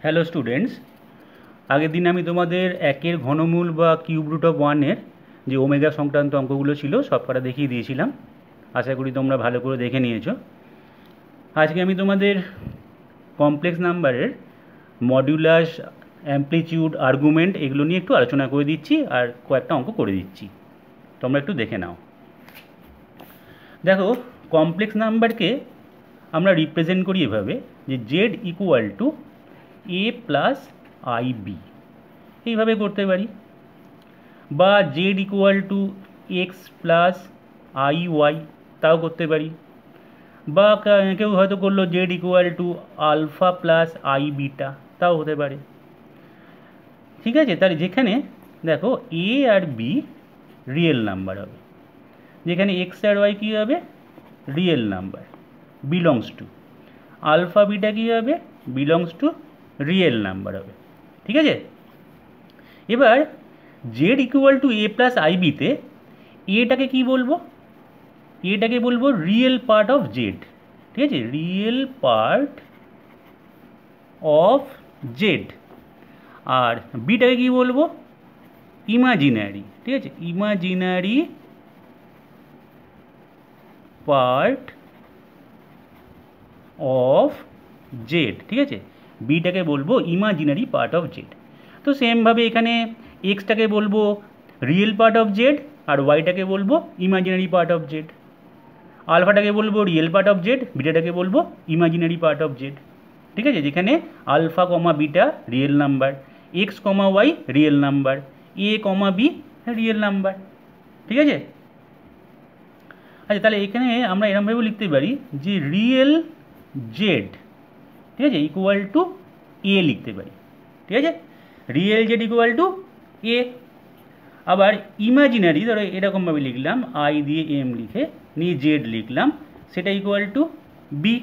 Hello students, আগের দিন আমি তোমাদের একের ঘনমূল বা কিউব রুট অফ ওয়ানের যে ওমেগা সংক্রান্ত অঙ্কগুলো ছিল সবকটা দেখিয়ে দিয়েছিলাম। আশা করি তোমরা ভালো করে দেখে নিয়েছো। আজকে আমি তোমাদের কমপ্লেক্স নাম্বারের মডুলাস, অ্যামপ্লিটিউড, আর্গুমেন্ট এগুলো নিয়ে একটু আলোচনা করে দিচ্ছি আর কয়েকটা অঙ্ক করে দিচ্ছি, তোমরা একটু দেখে নাও। দেখো, কমপ্লেক্স নাম্বারকে আমরা রিপ্রেজেন্ট করি এভাবে যে Z equal to A plus I B, এইভাবে করতে পারি, বা Z equal to X plus I Y, তাও করতে পারি, বা কেউ হয়তো করলো Z equal to alpha plus I beta, তাও হতে পারে। ঠিক আছে, তাহলে যেখানে দেখো এ আর বি রিয়েল নাম্বার হবে, যেখানে এক্স আর ওয়াই কী হবে, real number, belongs to alpha beta কী হবে, বিলংস টু রিয়েল নাম্বার হবে। ঠিক আছে, এবার Z equal to A plus I বিতে এটাকে কী বলবো, এটাকে বলবো রিয়েল পার্ট অফ জেড। ঠিক আছে, রিয়েল পার্ট অফ জেড। আর বিটাকে কী বলবো, ইমাজিনারি। ঠিক আছে, ইমাজিনারি পার্ট অফ জেড। ঠিক আছে, বিটাকে বলবো ইমাজিনারি পার্ট অফ জেড। তো সেমভাবে এখানে এক্সটাকে বলবো রিয়েল পার্ট অফ জেড আর ওয়াইটাকে বলবো ইমাজিনারি পার্ট অফ জেড। আলফাটাকে বলবো রিয়েল পার্ট অফ জেড, বিটাটাকে বলবো ইমাজিনারি পার্ট অফ জেড। ঠিক আছে, যেখানে alpha comma beta real number, X comma Y real number, A comma B real number. ঠিক আছে, আচ্ছা তাহলে এখানে আমরা এরমভাবেও লিখতে পারি যে রিয়েল জেড, ঠিক আছে, ইকুয়াল টু এ লিখতে পারি। ঠিক আছে, রিয়েল জেড ইকুয়াল টু এ। আবার ইমাজিনারি ধরো এরকমভাবে লিখলাম, আই দিয়ে এম লিখে নিয়ে জেড লিখলাম, সেটা ইকুয়াল টু বি।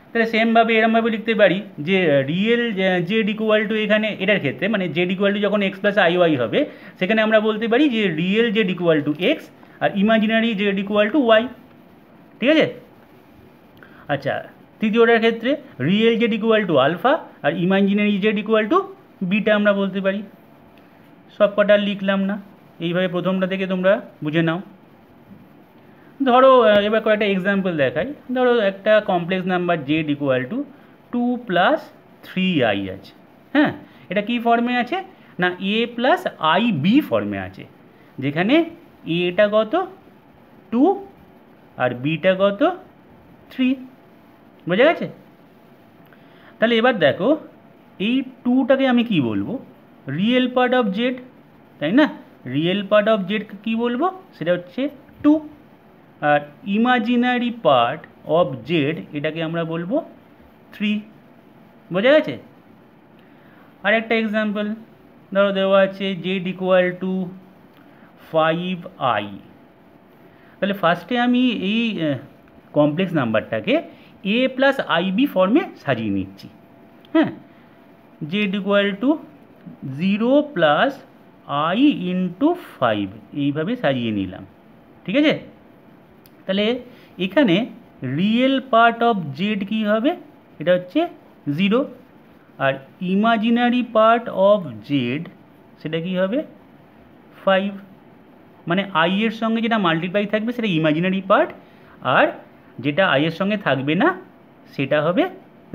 তাহলে সেমভাবে এরমভাবে লিখতে পারি যে রিয়েল জেড ইকুয়াল টু, এখানে এটার ক্ষেত্রে মানে জেড ইকুয়াল টু যখন এক্স প্লাস আই ওয়াই হবে, সেখানে আমরা বলতে পারি যে real Z equal to X আর imaginary Z equal to Y. ঠিক আছে, আচ্ছা তৃতীয়টার ক্ষেত্রে real Z equal to alpha আর imaginary Z equal to beta আমরা বলতে পারি। সব কটা লিখলাম না, এইভাবে প্রথমটা থেকে তোমরা বুঝে নাও। ধরো এবার কয়েকটা এক্সাম্পল দেখাই। ধরো একটা complex number Z equal two 2 plus 3i আছে। হ্যাঁ, এটা কি ফর্মে আছে না এ প্লাস আই বি ফর্মে আছে, যেখানে এটা কত 2 আর বিটা কত 3। বোঝা গেছে? তাহলে এবার দেখো এই 2টাকে আমি কি বলবো, রিয়েল পার্ট অফ জেড, তাই না? রিয়েল পার্ট অফ জেড কি বলবো, সেটা হচ্ছে 2। আর ইমাজিনারি পার্ট অফ জেড এটাকে আমরা বলবো 3। বোঝা গেছে? আর একটা এক্সাম্পল ধরো দেওয়া আছে জেড ইকুয়াল টু 5i। তাহলে ফার্স্টে আমি এই কমপ্লেক্স নাম্বারটাকে এ প্লাস আই বি ফর্মে সাজিয়ে নিচ্ছি। হ্যাঁ, Z equal to 0 plus I into 5, এইভাবে সাজিয়ে নিলাম। ঠিক আছে, তাহলে এখানে রিয়েল পার্ট অফ জেড কী হবে, এটা হচ্ছে 0, আর ইমাজিনারি পার্ট অফ জেড সেটা কি হবে 5। মানে আই এর সঙ্গে যেটা মাল্টিপ্লাই থাকবে সেটা ইমাজিনারি পার্ট, আর যেটা আই এর সঙ্গে থাকবে না সেটা হবে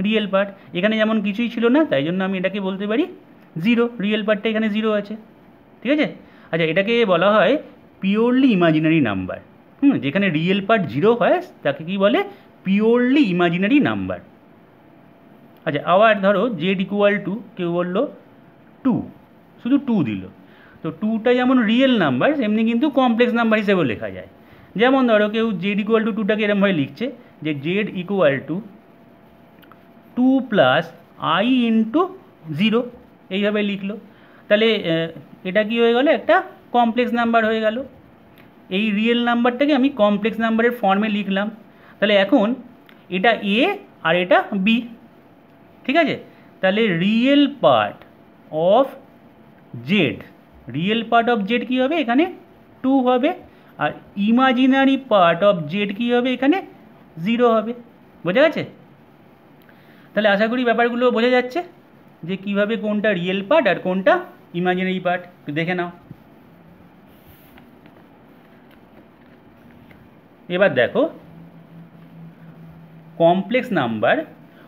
রিয়েল পার্ট। এখানে যেমন কিছুই ছিল না, তাই জন্য আমি এটাকে বলতে পারি 0, রিয়েল পার্টটা এখানে 0 আছে। ঠিক আছে, আচ্ছা এটাকে বলা হয় পিওরলি ইমাজিনারি নাম্বার। যেখানে রিয়েল পার্ট 0 হয় তাকে কি বলে, পিওরলি ইমাজিনারি নাম্বার। আচ্ছা আবার ধরো জেড ইকুয়াল টু, কেউ বললো 2, শুধু 2 দিল, তো 2টা যেমন রিয়েল নাম্বার সেমনি কিন্তু কমপ্লেক্স নাম্বার হিসেবেও লেখা যায়। যেমন ধরো কেউ জেড ইকুয়াল টু 2টাকে এরমভাবে লিখছে যে Z equal two 2 plus I into 0, এইভাবে লিখলো। তাহলে এটা কি হয়ে গেল, একটা কমপ্লেক্স নাম্বার হয়ে গেল। এই রিয়েল নাম্বারটাকে আমি কমপ্লেক্স নাম্বারের ফর্মে লিখলাম। তাহলে এখন এটা এ আর এটা বি। ঠিক আছে, তাহলে real part of Z, real part of Z কী হবে, এখানে 2 হবে, আর ইমাজিনারি পার্ট অফ জেড কী হবে, এখানে 0 হবে। বোঝা গেছে? তাহলে আশা করি ব্যাপারগুলো বোঝা যাচ্ছে। যে কিভাবে কোনটা রিয়েল পার্ট আর কোনটা ইমাজিনারি পার্ট, একটু দেখে নাও। এবার দেখো, কমপ্লেক্স নাম্বার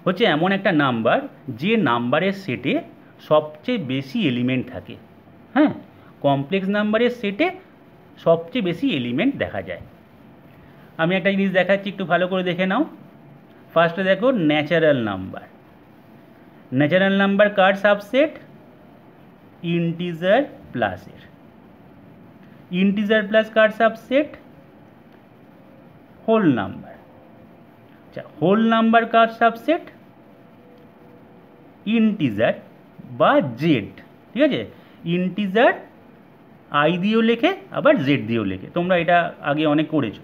হচ্ছে এমন একটা নাম্বার যে নাম্বারের সেটে সবচেয়ে বেশি এলিমেন্ট থাকে। হ্যাঁ, কমপ্লেক্স নাম্বারের সেটে সবচেয়ে বেশি এলিমেন্ট দেখা যায়। আমি একটা জিনিস দেখাচ্ছি, একটু ভালো করে দেখে নাও। ফার্স্টে দেখো ন্যাচারাল নাম্বার। ন্যাচারাল নাম্বার কার সাবসেট? ইন্টিজার প্লাসের। ইন্টিজার প্লাস কার সাবসেট? Whole number. আচ্ছা, হোল নাম্বার কার সাবসেট? ইন্টিজার বা জেড। ঠিক আছে, ইন্টিজার আই দিয়েও লেখে আবার জেড দিয়েও লেখে, তোমরা এটা আগে অনেক করেছো।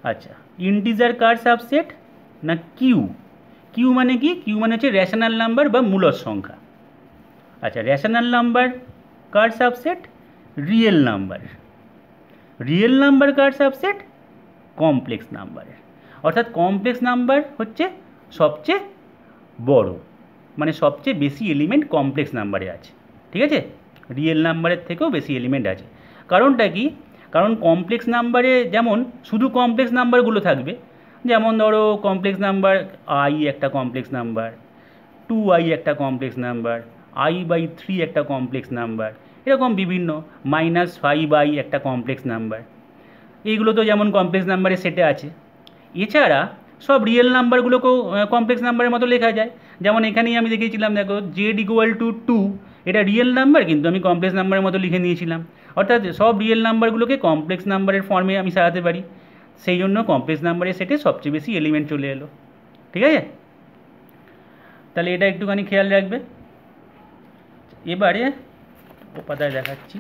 আচ্ছা, ইন্টিজার কার সাবসেট? না কিউ। কিউ মানে কি? কিউ মানে হচ্ছে রেশনাল নাম্বার বা মূলদ সংখ্যা। আচ্ছা, রেশনাল নাম্বার কার subset? Real number. Real number কার সাবসেট? কমপ্লেক্স নাম্বারের। অর্থাৎ কমপ্লেক্স নাম্বার হচ্ছে সবচেয়ে বড়, মানে সবচেয়ে বেশি এলিমেন্ট কমপ্লেক্স নাম্বারে আছে। ঠিক আছে, রিয়েল নাম্বারের থেকেও বেশি এলিমেন্ট আছে। কারণটা কি? কারণ কমপ্লেক্স নাম্বারে যেমন শুধু কমপ্লেক্স নাম্বারগুলো থাকবে, যেমন ধরো কমপ্লেক্স নাম্বার আই একটা কমপ্লেক্স নাম্বার, 2i একটা কমপ্লেক্স নাম্বার, i/3 একটা কমপ্লেক্স নাম্বার, এরকম বিভিন্ন -5i একটা কমপ্লেক্স নাম্বার। এইগুলো তো যেমন কমপ্লেক্স নাম্বারের সেটে আছে। এছাড়া সব রিয়েল নাম্বারগুলোকেও কমপ্লেক্স নাম্বারের মতো লেখা যায়। যেমন এখানেই আমি দেখিয়েছিলাম, দেখো z=2, এটা রিয়েল নাম্বার কিন্তু আমি কমপ্লেক্স নাম্বারের মতো লিখে নিয়েছিলাম। অর্থাৎ সব রিয়েল নাম্বারগুলোকে কমপ্লেক্স নাম্বারের ফর্মে আমি সাজাতে পারি, সেই জন্য কমপ্লেক্স নাম্বারের সেটে সবচেয়ে বেশি এলিমেন্ট চলে এলো। ঠিক আছে, তাহলে এটা একটুখানি খেয়াল রাখবে। এবারে ও পাতায় দেখাচ্ছি।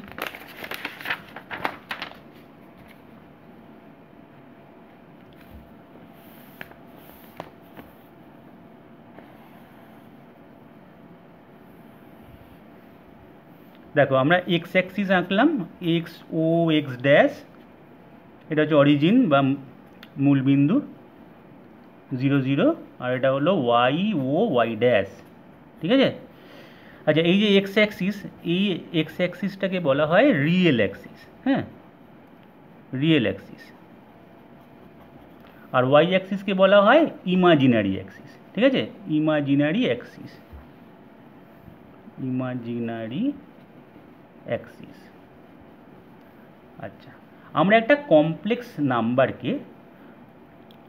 দেখো, আমরা এক্স অ্যাক্সিস আঁকলাম, এক্স ও এক্স ড্যাশ, এটা হচ্ছে অরিজিন বা মূলবিন্দু 0 0, আর এটা হলো ওয়াই ও ওয়াই ড্যাশ। ঠিক আছে, আচ্ছা এই যে এক্স অ্যাক্সিস, এই এক্স অ্যাক্সিসটাকে বলা হয় রিয়েল অ্যাক্সিস। হ্যাঁ, রিয়েল অ্যাক্সিস। আর ওয়াই অ্যাক্সিসকে বলা হয় ইমাজিনারি অ্যাক্সিস। ঠিক আছে, ইমাজিনারি অ্যাক্সিস, ইমাজিনারি অ্যাক্সিস। আচ্ছা, আমরা একটা কমপ্লেক্স নাম্বারকে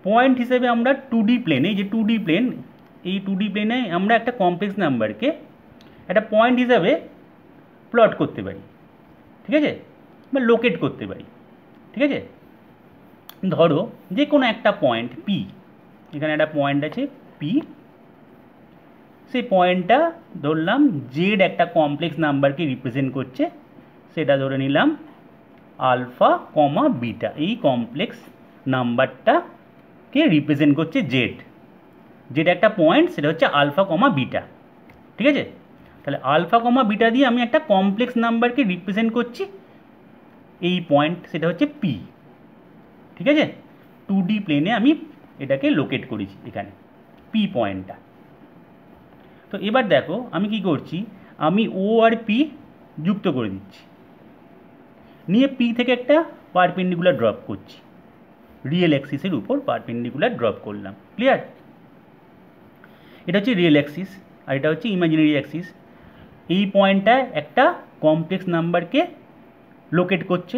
পয়েন্ট হিসেবে আমরা 2D প্লেনে, এই যে 2D প্লেন, এই 2D প্লেনে আমরা একটা কমপ্লেক্স নাম্বারকে একটা পয়েন্ট হিসাবে প্লট করতে পারি। ঠিক আছে, বা লোকেট করতে পারি। ঠিক আছে, ধরো যে কোনো একটা পয়েন্ট পি, এখানে একটা পয়েন্ট আছে পি, সেই পয়েন্টটা ধরলাম জেড একটা কমপ্লেক্স নাম্বারকে রিপ্রেজেন্ট করছে, সেটা ধরে নিলাম আলফা কমা বিটা। এই কমপ্লেক্স নাম্বারটাকে রিপ্রেজেন্ট করছে জেড, যেটা একটা পয়েন্ট, সেটা হচ্ছে আলফা কমা বিটা। ঠিক আছে, তাহলে আলফা কমা বিটা দিয়ে আমি একটা কমপ্লেক্স নাম্বারকে রিপ্রেজেন্ট করছি, এই পয়েন্ট সেটা হচ্ছে পি। ঠিক আছে, 2D প্লেনে আমি এটাকে লোকেট করেছি এখানে পি পয়েন্টটা। তো এবার দেখো আমি কি করছি, আমি ও আর পি যুক্ত করে দিচ্ছি, নিয়ে পি থেকে একটা পারপেন্ডিকুলার ড্রপ করছি, রিয়েল অ্যাক্সিসের উপর পারপেন্ডিকুলার ড্রপ করলাম। ক্লিয়ার? এটা হচ্ছে রিয়েল অ্যাক্সিস আর এটা হচ্ছে ইমাজিনারি অ্যাক্সিস। এই পয়েন্টটা একটা কমপ্লেক্স নাম্বারকে লোকেট করছে।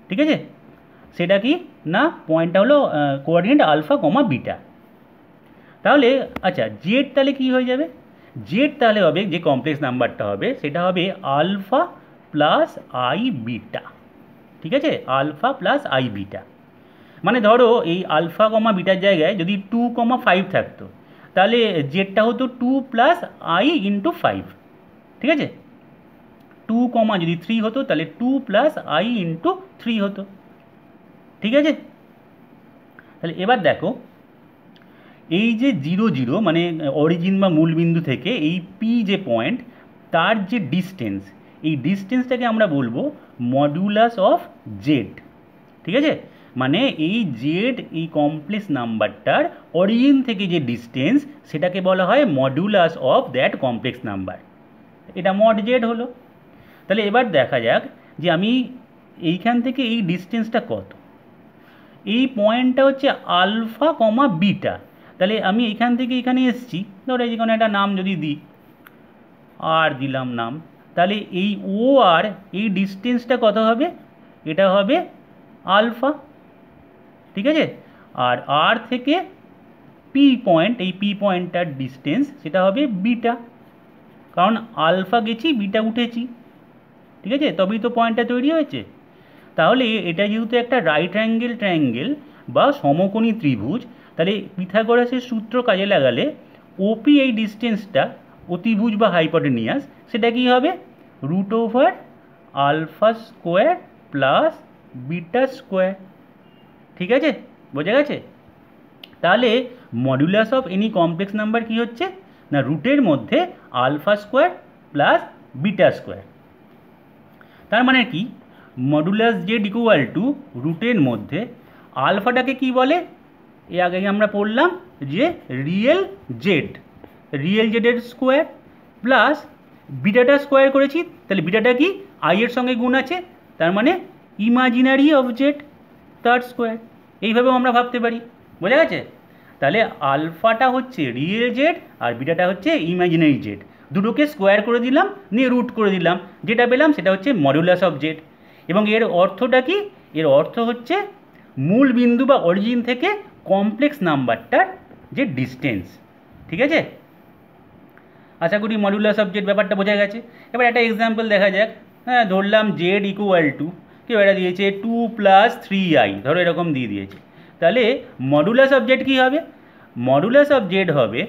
ঠিক আছে, সেটা কি না, পয়েন্টটা হলো কোঅর্ডিনেট আলফা কমা বিটা। তাহলে আচ্ছা জেড তাহলে কি হয়ে যাবে? জেড তাহলে হবে, যে কমপ্লেক্স নাম্বারটা হবে সেটা হবে আলফা প্লাস আই বিটা। ঠিক আছে, আলফা প্লাস আই বিটা। মানে ধরো এই আলফা কমা বিটার জায়গায় যদি 2,5 থাকতো, তাহলে জেডটা হতো 2 প্লাস আই ইন্টু 5। ঠিক আছে, 2, যদি 3 হতো তাহলে 2 প্লাস আই ইন্টু 3 হতো। ঠিক আছে, তাহলে এবার দেখো এই যে 0 0 মানে অরিজিন বা মূলবিন্দু থেকে এই পি যে পয়েন্ট, তার যে ডিস্টেন্স, এই ডিস্টেন্সটাকে আমরা বলবো মডুলাস অফ জেড। ঠিক আছে, মানে এই জেড এই কমপ্লেক্স নাম্বারটার অরিজিন থেকে যে ডিস্টেন্স সেটাকে বলা হয় modulus of that complex number. এটা মড জেড হলো। তাহলে এবার দেখা যাক যে আমি এইখান থেকে এই ডিস্টেন্সটা কত। এই পয়েন্টটা হচ্ছে আলফা কমা বিটা। তাহলে আমি এখান থেকে এখানে এসেছি, ধরো এই যেখানে একটা নাম যদি দিই, আর দিলাম নাম, তাহলে এই ও আর এই ডিস্টেন্সটা কত হবে? এটা হবে আলফা, ঠিক আছে। আর আর থেকে পি পয়েন্ট, এই পি পয়েন্টটার ডিস্টেন্স সেটা হবে বিটা, কারণ আলফা গেছি বিটা উঠেছি, ঠিক আছে, তবেই তো পয়েন্টটা তৈরি হয়েছে। তাহলে এটা যেহেতু একটা রাইট অ্যাঙ্গেল ট্রায়াঙ্গেল বা সমকোণী ত্রিভুজ, তাহলে পিথাগোরাসের সূত্র কাজে লাগালে ওপি এই ডিস্টেন্সটা অতিভুজ বা হাইপোটেনিয়াস, সেটা কি হবে? Root over alpha square plus beta square, ঠিক আছে, বোঝা গেছে? তাহলে modulus of any complex number কি হচ্ছে না, রুটের মধ্যে alpha square plus beta square. তার মানে কি, মডুলাস জেড ইকুয়াল টু রুটের মধ্যে আলফাটাকে কি বলে? এর আগে আমরা পড়লাম যে রিয়েল জেড, রিয়েল জেডের স্কোয়ার প্লাস বিটাটা স্কোয়ার করেছি, তাহলে বিটাটা কি আই এর সঙ্গে গুণ আছে, তার মানে ইমাজিনারি অফ জেড তার স্কোয়ার। এইভাবেও আমরা ভাবতে পারি, বোঝা গেছে? তাহলে আলফাটা হচ্ছে রিয়েল জেড আর বিটাটা হচ্ছে ইমাজিনারি জেড, দুটোকে স্কোয়ার করে দিলাম, নিয়ে রুট করে দিলাম, যেটা পেলাম সেটা হচ্ছে মডুলাস অফ জেড। এবং এর অর্থটা কি? এর অর্থ হচ্ছে মূল বিন্দু বা অরিজিন থেকে কমপ্লেক্স নাম্বারটার যে ডিস্টেন্স, ঠিক আছে। আশা করি মডুলাস অফ জেড ব্যাপারটা বোঝা গেছে। এবার একটা এক্সাম্পল দেখা যাক। হ্যাঁ, ধরলাম জেড ইকুয়াল টু, কেউ এটা দিয়েছে 2 + 3i, ধরো এরকম দিয়ে দিয়েছে। তাহলে মডুলাস অফ জেড কী হবে? মডুলাস অফ জেড হবে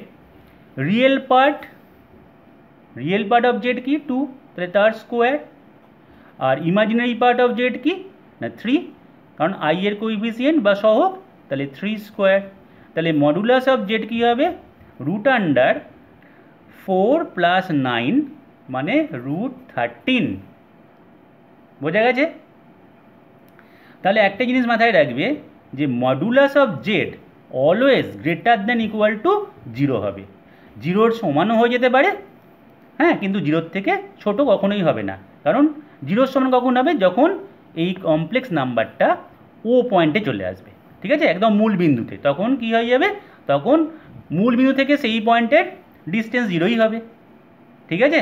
রিয়েল পার্ট অফ জেড কি 2, তাহলে তার স্কোয়ার, আর ইমাজিনারি পার্ট অফ জেড কি না 3, কারণ আই এর কোইফিসিয়েন্ট বা সহগ, তাহলে 3 স্কোয়ার। তাহলে মডুলাস অফ জেড কী হবে? রুট আন্ডার 4 + 9 মানে √13, বোঝা গেছে? তাহলে একটা জিনিস মাথায় রাখবে যে modulus of Z always greater than equal to 0 হবে। 0-র সমানও হয়ে যেতে পারে, হ্যাঁ, কিন্তু 0-র থেকে ছোট কখনোই হবে না, কারণ 0-র সমান কখন হবে? যখন এই কমপ্লেক্স নাম্বারটা ও পয়েন্টে চলে আসবে, ঠিক আছে, একদম মূল বিন্দুতে, তখন কি হয়ে যাবে? তখন মূল বিন্দু থেকে সেই পয়েন্টের ডিস্টেন্স 0ই হবে, ঠিক আছে।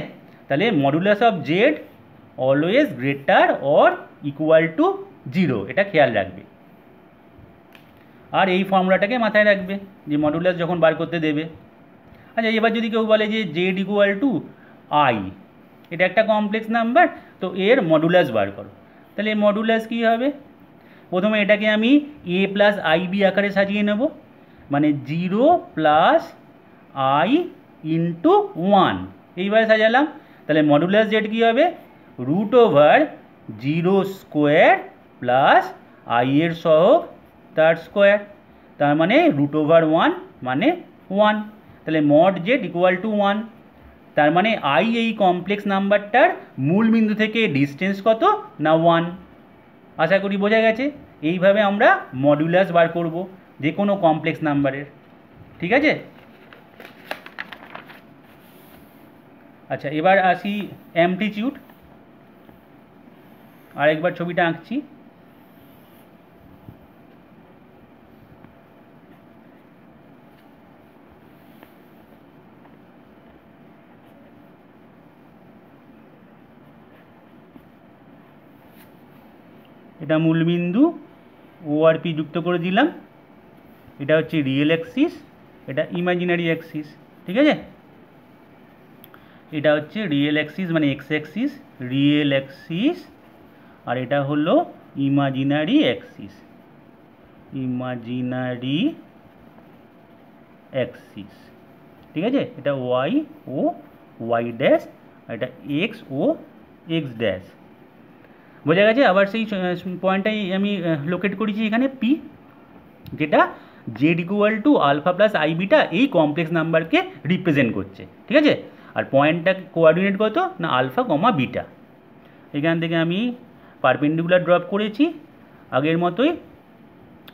তাহলে modulus of Z always greater or equal to 0, এটা খেয়াল রাখবে। আর এই ফর্মুলাটাকে মাথায় রাখবে যে মডুলাস যখন বার করতে দেবে। আচ্ছা, এবার যদি কেউ বলে যে জেড ইকুয়াল টু আই, এটা একটা কমপ্লেক্স নাম্বার, তো এর মডুলাস বার করো, তাহলে মডুলাস কী হবে? প্রথমে এটাকে আমি a + ib আকারে সাজিয়ে নেব, মানে 0 + i × 1, এইভাবে সাজালাম। তাহলে মডুলাস জেড কী হবে? √0² প্লাস i এর সহগ তার স্কোয়ার, তার মানে √1 মানে 1, তাহলে মড জেড ইকুয়াল টু 1। তার মানে i এই কমপ্লেক্স নাম্বারটার মূল বিন্দু থেকে ডিস্টেন্স কত না 1। আশা করি বোঝা গেছে। এইভাবে আমরা মডুলাস বার করব যে কোনো কমপ্লেক্স নাম্বারের, ঠিক আছে। আচ্ছা, এবার আসি অ্যামপ্লিটিউড। আরেকবার ছবিটা আঁকছি। এটা মূলবিন্দু, ও আর পি যুক্ত করে দিলাম, এটা হচ্ছে রিয়েল অ্যাক্সিস, এটা ইমাজিনারি অ্যাক্সিস, ঠিক আছে। এটা হচ্ছে রিয়েল অ্যাক্সিস মানে এক্স অ্যাক্সিস, রিয়েল অ্যাক্সিস, আর এটা হলো ইমাজিনারি অ্যাক্সিস, ইমাজিনারি অ্যাক্সিস, ঠিক আছে। এটা ওয়াই ও ওয়াই ড্যাশ, আর এটা এক্স ও এক্স ড্যাশ, বোঝা গেছে। আবার সেই পয়েন্টটাই আমি লোকেট করেছি এখানে পি, যেটা Z equal to alpha plus I beta এই কমপ্লেক্স নাম্বারকে রিপ্রেজেন্ট করছে, ঠিক আছে। আর পয়েন্টটা কোঅর্ডিনেট কত না আলফা কমা বিটা। এখান থেকে আমি পারপেন্ডিকুলার ড্রপ করেছি আগের মতোই,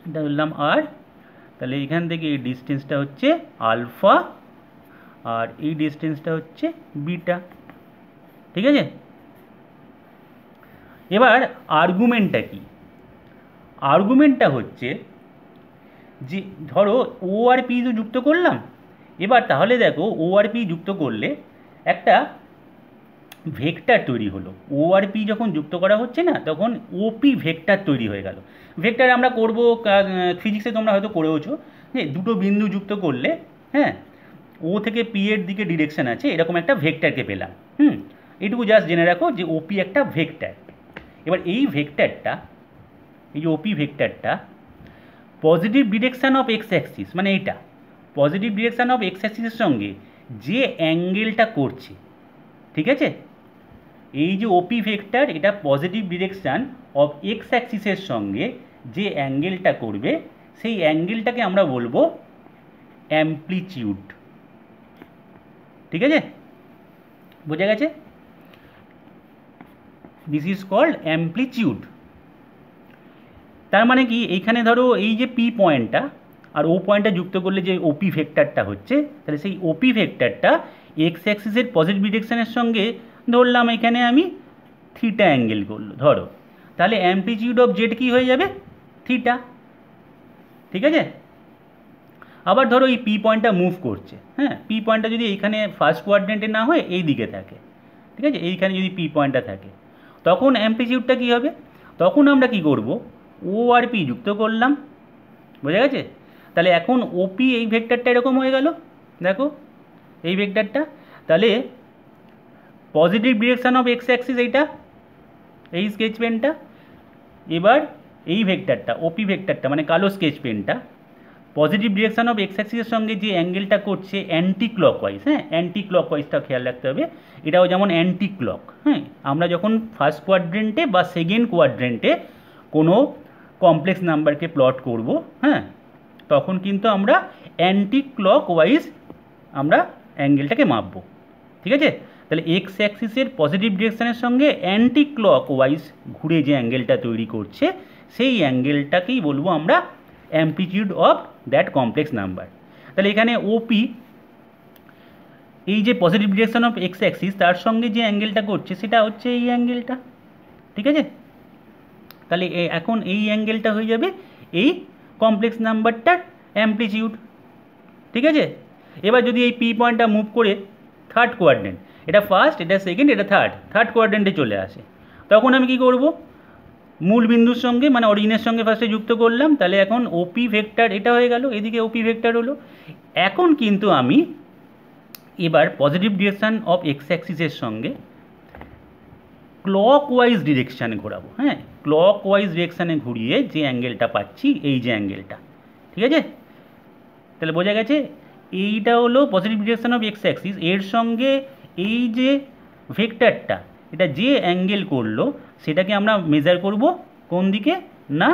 এটা ধরলাম আর, তাহলে এখান থেকে এই ডিস্টেন্সটা হচ্ছে আলফা আর এই ডিস্টেন্সটা হচ্ছে বিটা। ঠিক আছে, এবার আর্গুমেন্টটা কি? আর্গুমেন্টটা হচ্ছে যে ধরো ও আর পি তো যুক্ত করলাম, এবার তাহলে দেখো ও আর পি যুক্ত করলে একটা ভেক্টর তৈরি হলো। ও আর পি যখন যুক্ত করা হচ্ছে না, তখন ওপি ভেক্টর তৈরি হয়ে গেল। ভেক্টর আমরা করব, ফিজিক্সে তোমরা হয়তো করেওছো, যে দুটো বিন্দু যুক্ত করলে, হ্যাঁ, ও থেকে পি এর দিকে ডিরেকশন আছে, এরকম একটা ভেক্টরকে পেলাম। এটুকু জাস্ট জেনে রাখো যে ওপি একটা ভেক্টর। এবার এই ভেক্টরটা, এই যে ওপি ভেক্টরটা positive direction of X axis, মানে এইটা পজিটিভ ডিরেকশান অফ এক্স অ্যাক্সিসের সঙ্গে যে অ্যাঙ্গেলটা করছে, ঠিক আছে, এই যে ওপি ভেক্টর এটা পজিটিভ ডিরেকশান অফ এক্স অ্যাক্সিসের সঙ্গে যে অ্যাঙ্গেলটা করবে, সেই অ্যাঙ্গেলটাকে আমরা বলবো অ্যামপ্লিটিউড। ঠিক আছে, বোঝা গেছে? This is called amplitude. তার মানে কি, এইখানে ধরো এই যে পি পয়েন্টটা আর ও পয়েন্টটা যুক্ত করলে যে ওপি ভেক্টরটা হচ্ছে, তাহলে সেই ওপি ভেক্টরটা এক্স অ্যাক্সিসের পজিটিভ ডিরেকশনের সঙ্গে ধরলাম এখানে আমি থিটা অ্যাঙ্গেল করলো ধরো, তাহলে অ্যামপ্লিটিউড অফ জেড কি হয়ে যাবে? থিটা। ঠিক আছে, আবার ধরো এই পি পয়েন্টটা মুভ করছে, হ্যাঁ, পি পয়েন্টটা যদি এইখানে ফার্স্ট কোয়াড্রেন্টে না হয়ে এই দিকে থাকে, ঠিক আছে, এইখানে যদি পি পয়েন্টটা থাকে, তখন অ্যামপ্লিটিউডটা কী হবে? তখন আমরা কি করব, ও আর পি যুক্ত করলাম, বোঝা গেছে? তাহলে এখন ওপি এই ভেক্টরটা এরকম হয়ে গেল, দেখো এই ভেক্টরটা, তাহলে positive direction of X Axis এইটা, এই স্কেচ পেনটা, এবার এই ভেক্টরটা ওপি ভেক্টরটা মানে কালো স্কেচ পেনটা পজিটিভ ডিরেকশান অফ এক্স অ্যাক্সিসের সঙ্গে যে অ্যাঙ্গেলটা করছে অ্যান্টি ক্লকওয়াইজ, হ্যাঁ, অ্যান্টি ক্লকওয়াইজটা খেয়াল রাখতে হবে, এটাও যেমন অ্যান্টি ক্লক। হ্যাঁ, আমরা যখন ফার্স্ট কোয়াড্রেন্টে বা সেকেন্ড কোয়াড্রেন্টে কোনো কমপ্লেক্স নাম্বারকে প্লট করব, হ্যাঁ, তখন কিন্তু আমরা অ্যান্টি ক্লকওয়াইজ আমরা অ্যাঙ্গেলটাকে মাপবো। ঠিক আছে, তাহলে এক্স অ্যাক্সিসের পজিটিভ ডিরেকশানের সঙ্গে অ্যান্টি ক্লকওয়াইজ ঘুরে যে অ্যাঙ্গেলটা তৈরি করছে, সেই অ্যাঙ্গেলটাকেই বলবো আমরা amplitude of that complex number. তাহলে এখানে ওপি এই যে positive direction of X Axis তার সঙ্গে যে অ্যাঙ্গেলটা করছে সেটা হচ্ছে এই অ্যাঙ্গেলটা। ঠিক আছে, তাহলে এখন এই অ্যাঙ্গেলটা হয়ে যাবে এই কমপ্লেক্স নাম্বারটার অ্যামপ্লিটিউড। ঠিক আছে, এবার যদি এই পি পয়েন্টটা মুভ করে থার্ড কোয়াড্রেন্ট, এটা ফার্স্ট, এটা সেকেন্ড, এটা থার্ড কোয়াড্রেন্টে চলে আসে, তখন আমি কি করব, মূল বিন্দুর সঙ্গে মানে অরিজিনের সঙ্গে ফার্স্টে যুক্ত করলাম, তাহলে এখন ওপি ভেক্টর এটা হয়ে গেল, এদিকে ওপি ভেক্টর হলো। এখন কিন্তু আমি এবার পজিটিভ ডিরেকশান অফ এক্স অ্যাক্সিসের সঙ্গে ক্লকওয়াইজ ডিরেকশানে ঘোরাবো। হ্যাঁ, ক্লকওয়াইজ ডিরেকশানে ঘুরিয়ে যে অ্যাঙ্গেলটা পাচ্ছি, এই যে অ্যাঙ্গেলটা, ঠিক আছে, তাহলে বোঝা গেছে এইটা হলো positive direction of X Axis, এর সঙ্গে এই যে ভেক্টরটা এটা যে অ্যাঙ্গেল করলো সেটাকে আমরা মেজার করব কোন দিকে না,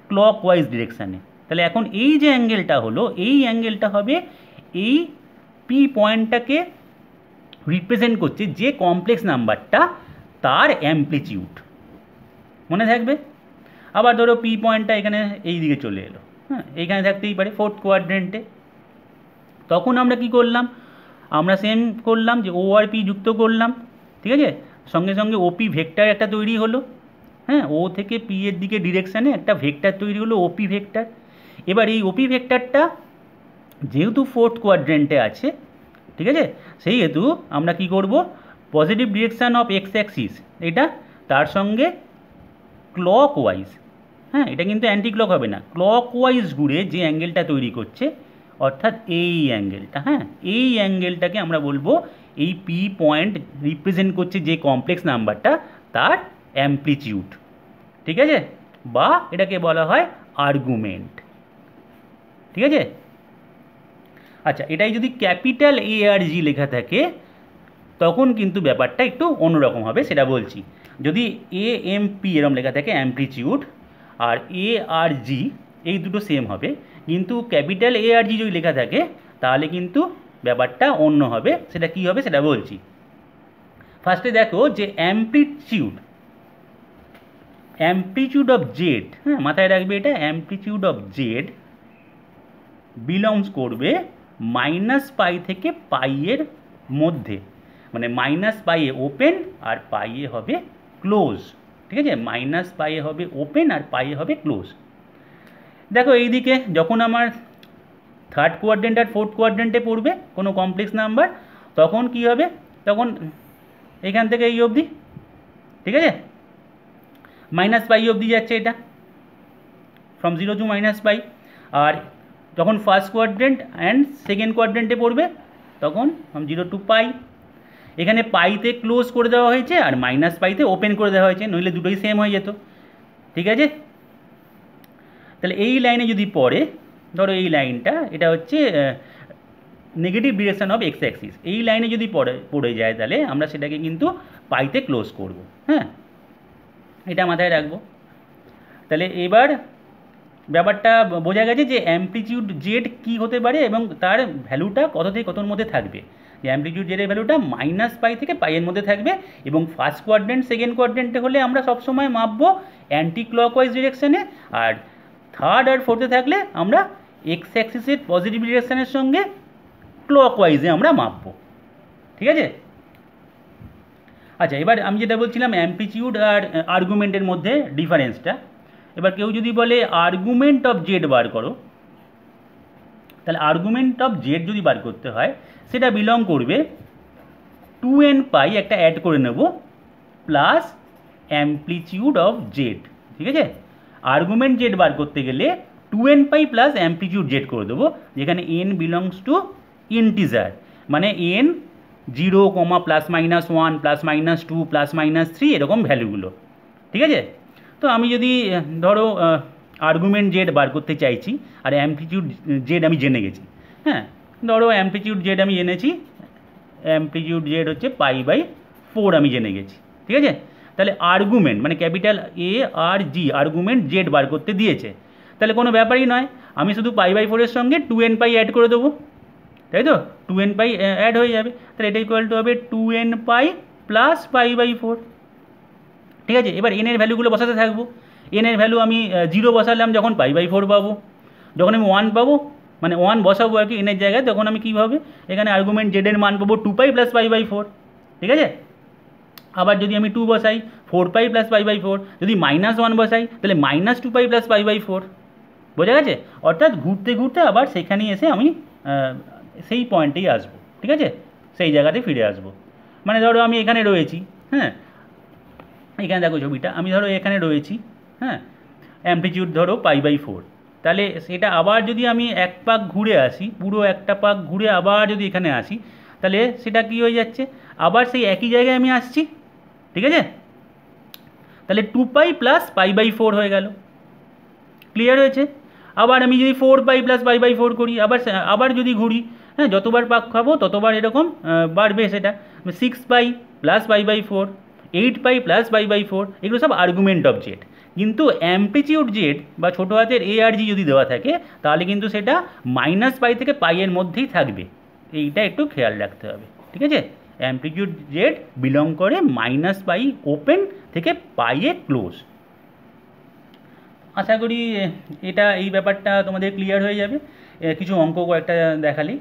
ক্লকওয়াইজ ডিরেকশানে। তাহলে এখন এই যে অ্যাঙ্গেলটা হলো, এই অ্যাঙ্গেলটা হবে এই পি পয়েন্টটাকে রিপ্রেজেন্ট করছে যে কমপ্লেক্স নাম্বারটা তার অ্যামপ্লিটিউড, মনে থাকবে। আবার ধরো পি পয়েন্টটা এখানে এই দিকে চলে এলো, হ্যাঁ, এইখানে থাকতেই পারে ফোর্থ কোয়াড্রেন্টে, তখন আমরা কি করলাম, আমরা সেম করলাম যে ও আর পি যুক্ত করলাম, ঠিক আছে, সঙ্গে সঙ্গে ওপি ভেক্টর একটা তৈরি হলো, হ্যাঁ, ও থেকে পি এর দিকে ডিরেকশানে একটা ভেক্টর তৈরি হলো ওপি ভেক্টর। এবার এই ওপি ভেক্টরটা যেহেতু ফোর্থ কোয়াড্রেন্টে আছে, ঠিক আছে, সেই হেতু আমরা কি করব, positive direction of X Axis এটা তার সঙ্গে ক্লকওয়াইজ, হ্যাঁ, এটা কিন্তু অ্যান্টি ক্লক হবে না, ক্লকওয়াইজ ঘুরে যে অ্যাঙ্গেলটা তৈরি করছে অর্থাৎ এই অ্যাঙ্গেলটা, হ্যাঁ, এই অ্যাঙ্গেলটাকে আমরা বলবো এই পি পয়েন্ট রিপ্রেজেন্ট করছে যে কমপ্লেক্স নাম্বারটা তার অ্যামপ্লিটিউড। ঠিক আছে, বা এটাকে বলা হয় আর্গুমেন্ট। ঠিক আছে, আচ্ছা, এটাই যদি ক্যাপিটাল এ আর জি লেখা থাকে তখন কিন্তু ব্যাপারটা একটু অন্যরকম হবে, সেটা বলছি। যদি এ এম পি এরম লেখা থাকে অ্যামপ্লিটিউড, আর এ আর জি এই দুটো সেম হবে, কিন্তু ক্যাপিটাল এ আর জি যদি লেখা থাকে তাহলে কিন্তু ব্যাপারটা অন্য হবে, সেটা কি হবে সেটা বলছি। ফার্স্টে দেখো যে অ্যামপ্লিটিউড, অ্যামপ্লিটিউড অফ জেড, হ্যাঁ মাথায় রাখবে এটা, অ্যামপ্লিটিউড অফ জেড বিলংস করবে মাইনাস পাই থেকে পাইয়ের মধ্যে, মানে মাইনাস পাইয়ে ওপেন আর পাইয়ে হবে ক্লোজ, ঠিক আছে, মাইনাস পাইয়ে হবে ওপেন আর পাইয়ে হবে ক্লোজ। দেখো এইদিকে যখন আমার থার্ড কোয়াড্রেন্ট আর ফোর্থ কোয়াড্রেন্টে পড়বে কোনো কমপ্লেক্স নাম্বার, তখন কি হবে, তখন এখান থেকে এই অবধি, ঠিক আছে, মাইনাস পাই অবধি যাচ্ছে এটা, ফ্রম 0 টু মাইনাস পাই। আর যখন ফার্স্ট কোয়াড্রেন্ট অ্যান্ড সেকেন্ড কোয়াড্রেন্টে পড়বে তখন ফ্রম 0 টু পাই। এখানে পাইতে ক্লোজ করে দেওয়া হয়েছে আর মাইনাস পাইতে ওপেন করে দেওয়া হয়েছে, নইলে দুটোই সেম হয়ে যেত, ঠিক আছে। তাহলে এই লাইনে যদি পড়ে, ধরো এই লাইনটা, এটা হচ্ছে negative direction of X Axis, এই লাইনে যদি পড়ে যায় তাহলে আমরা সেটাকে কিন্তু পাইতে ক্লোজ করব, হ্যাঁ এটা মাথায় রাখবো। তাহলে এবার ব্যাপারটা বোঝা গেছে যে অ্যামপ্লিটিউড জেড কী হতে পারে এবং তার ভ্যালুটা কত থেকে কতর মধ্যে থাকবে। যে অ্যামপ্লিটিউড জেডের ভ্যালুটা মাইনাস পাই থেকে পাইয়ের মধ্যে থাকবে, এবং ফার্স্ট কোয়াড্রেন্ট সেকেন্ড কোয়াড্রেন্টে হলে আমরা সবসময় মাপবো অ্যান্টি ক্লকওয়াইজ ডিরেকশানে, আর থার্ড আর ফোর্থে থাকলে আমরা এক্স অ্যাক্সিসের পজিটিভ ডিরেকশানের সঙ্গে ক্লকওয়াইজে আমরা মাপবো, ঠিক আছে। আচ্ছা, এবার আমি যেটা বলছিলাম অ্যামপ্লিটিউড আর আর্গুমেন্টের মধ্যে ডিফারেন্সটা, এবার কেউ যদি বলে আর্গুমেন্ট অফ জেড বার করো, তাহলে আর্গুমেন্ট অফ জেড যদি বার করতে হয় সেটা বিলং করবে 2n পাই, একটা অ্যাড করে নেব, প্লাস অ্যামপ্লিটিউড অফ জেড, ঠিক আছে। আর্গুমেন্ট জেড বার করতে গেলে 2n পাই প্লাস অ্যামপ্লিটিউড জেড করে দেবো, যেখানে n বিলংস টু ইন্টিজার, মানে n 0, +-1, +-2, +-3 এরকম ভ্যালুগুলো, ঠিক আছে। তো আমি যদি ধরো আর্গুমেন্ট জেড বার করতে চাইছি আর অ্যামপ্লিটিউড জেড আমি জেনে গেছি, হ্যাঁ ধরো অ্যামপ্লিটিউড জেড আমি জেনেছি, অ্যামপ্লিটিউড জেড হচ্ছে π/4 আমি জেনে গেছি, ঠিক আছে। তাহলে আর্গুমেন্ট মানে capital ARG argument Z bar করতে দিয়েছে, তাহলে কোনো ব্যাপারই নয়, আমি শুধু π/4 এর সঙ্গে 2n পাই অ্যাড করে দেবো, তাই তো 2n পাই অ্যাড হয়ে যাবে, তাহলে এটা ইকুয়াল টু হবে 2n পাই প্লাস π/4, ঠিক আছে। এবার n এর ভ্যালুগুলো বসাতে থাকবো, n এর ভ্যালু আমি 0 বসালাম যখন π/4 পাবো, যখন আমি 1 পাবো মানে 1 বসাবো আর কি n এর জায়গায়, তখন আমি কী হবে, এখানে আর্গুমেন্ট জেড এর মান পাবো 2π + π/4, ঠিক আছে। আবার যদি আমি 2 বসাই 4π + π/4, যদি -1 বসাই তাহলে -2π + π/4, বোঝা গেছে। অর্থাৎ ঘুরতে ঘুরতে আবার সেখানেই এসে আমি সেই পয়েন্টেই আসবো, ঠিক আছে, সেই জায়গাতে ফিরে আসবো। মানে ধরো আমি এখানে রয়েছি, হ্যাঁ এখানে দেখো ছবিটা, আমি ধরো এখানে রয়েছি, হ্যাঁ অ্যামপ্লিটিউড ধরো π/4, তাহলে সেটা আবার যদি আমি এক পাক ঘুরে আসি, পুরো একটা পাক ঘুরে আবার যদি এখানে আসি, তাহলে সেটা কি হয়ে যাচ্ছে, আবার সেই একই জায়গায় আমি আসছি, ঠিক আছে। তাহলে 2π + π/4 হয়ে গেল, ক্লিয়ার হয়েছে। আবার আমি যদি 4π + π/4 করি, আবার যদি ঘুরি, হ্যাঁ যতবার পাক খাবো ততবার এরকম বাড়বে, সেটা 6π + π/4, 8π + π/4, এগুলো সব আর্গুমেন্ট অফ জেড। কিন্তু অ্যামপ্লিটিউড জেড বা ছোটো হাতের ARG যদি দেওয়া থাকে তাহলে কিন্তু সেটা -π থেকে পাইয়ের মধ্যেই থাকবে, এইটা একটু খেয়াল রাখতে হবে, ঠিক আছে। অ্যামপ্লিটিউড জেড বিলং করে -π ওপেন থেকে পাইয়ে ক্লোজ। আশা করি এটা এই ব্যাপারটা তোমাদের ক্লিয়ার হয়ে যাবে। কিছু অঙ্ক কয়েকটা দেখালি।